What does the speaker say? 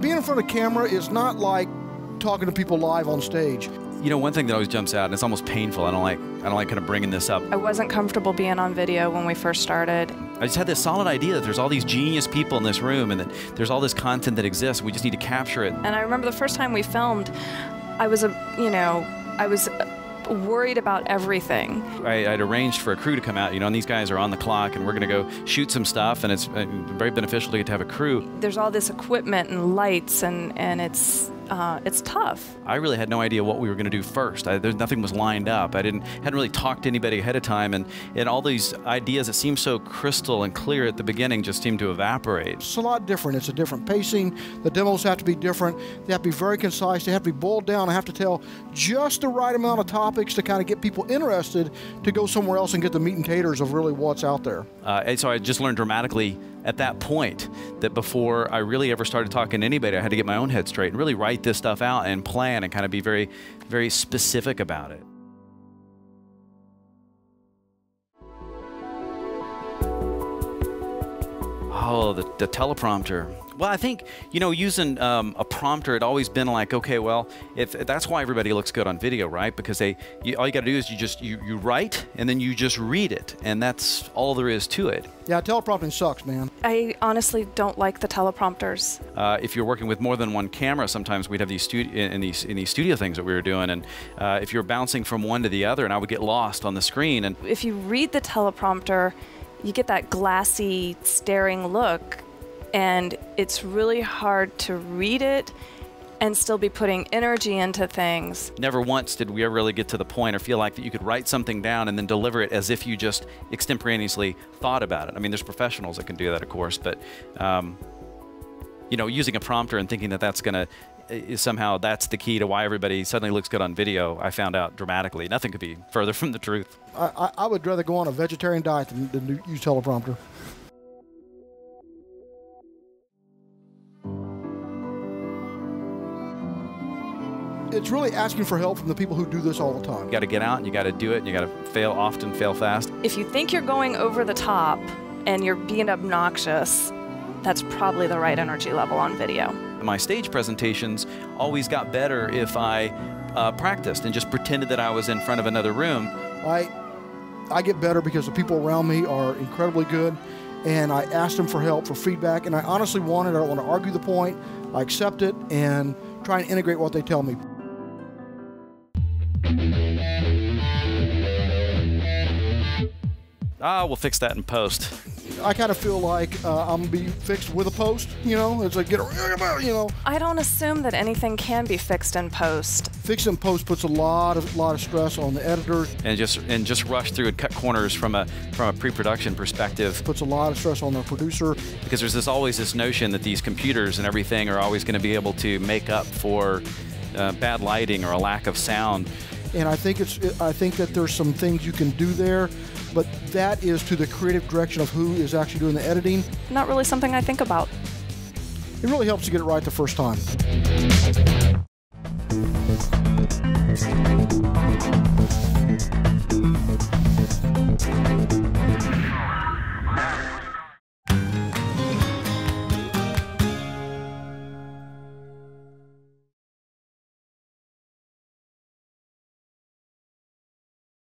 being in front of camera is not like talking to people live on stage. You know, one thing that always jumps out, and it's almost painful, I don't like kind of bringing this up. I wasn't comfortable being on video when we first started. I just had this solid idea that there's all these genius people in this room and that there's all this content that exists. We just need to capture it. And I remember the first time we filmed, I was worried about everything. I'd arranged for a crew to come out, you know, and these guys are on the clock, and we're going to go shoot some stuff, and it's very beneficial to get to have a crew. There's all this equipment and lights, and it's tough. I really had no idea what we were going to do first. Nothing was lined up. I hadn't really talked to anybody ahead of time, and all these ideas that seemed so crystal and clear at the beginning just seemed to evaporate. It's a lot different. It's a different pacing. The demos have to be different. They have to be very concise. They have to be boiled down. I have to tell just the right amount of topics to kind of get people interested to go somewhere else and get the meat and taters of really what's out there. And so I just learned dramatically at that point that before I really ever started talking to anybody, I had to get my own head straight and really write this stuff out and plan and kind of be very, very specific about it. Oh, the teleprompter. Well, I think, you know, using a prompter had always been like, okay, well, if that's why everybody looks good on video, right? Because all you got to do is you write and then you just read it, and that's all there is to it. Yeah, teleprompting sucks, man. I honestly don't like the teleprompters. If you're working with more than one camera, sometimes we'd have these studio things that we were doing, and if you're bouncing from one to the other, and I would get lost on the screen. And if you read the teleprompter, you get that glassy, staring look. And it's really hard to read it and still be putting energy into things. Never once did we ever really get to the point or feel like that you could write something down and then deliver it as if you just extemporaneously thought about it. I mean, there's professionals that can do that, of course, but you know, using a prompter and thinking that that's going to somehow that's the key to why everybody suddenly looks good on video, I found out dramatically. Nothing could be further from the truth. I would rather go on a vegetarian diet than use teleprompter. It's really asking for help from the people who do this all the time. You got to get out and you got to do it and you got to fail often, fail fast. If you think you're going over the top and you're being obnoxious, that's probably the right energy level on video. My stage presentations always got better if I practiced and just pretended that I was in front of another room. I get better because the people around me are incredibly good, and I ask them for help, for feedback, and I honestly want it. I don't want to argue the point. I accept it and try and integrate what they tell me. We'll fix that in post. I kind of feel like I'm going to be fixed with a post, you know? It's like, you know. I don't assume that anything can be fixed in post. Fixed in post puts a lot of stress on the editors. And just rush through and cut corners from a pre-production perspective. Puts a lot of stress on the producer. Because there's always this notion that these computers and everything are always going to be able to make up for bad lighting or a lack of sound. And I think that there's some things you can do there, but that is to the creative direction of who is actually doing the editing. Not really something I think about. It really helps to get it right the first time.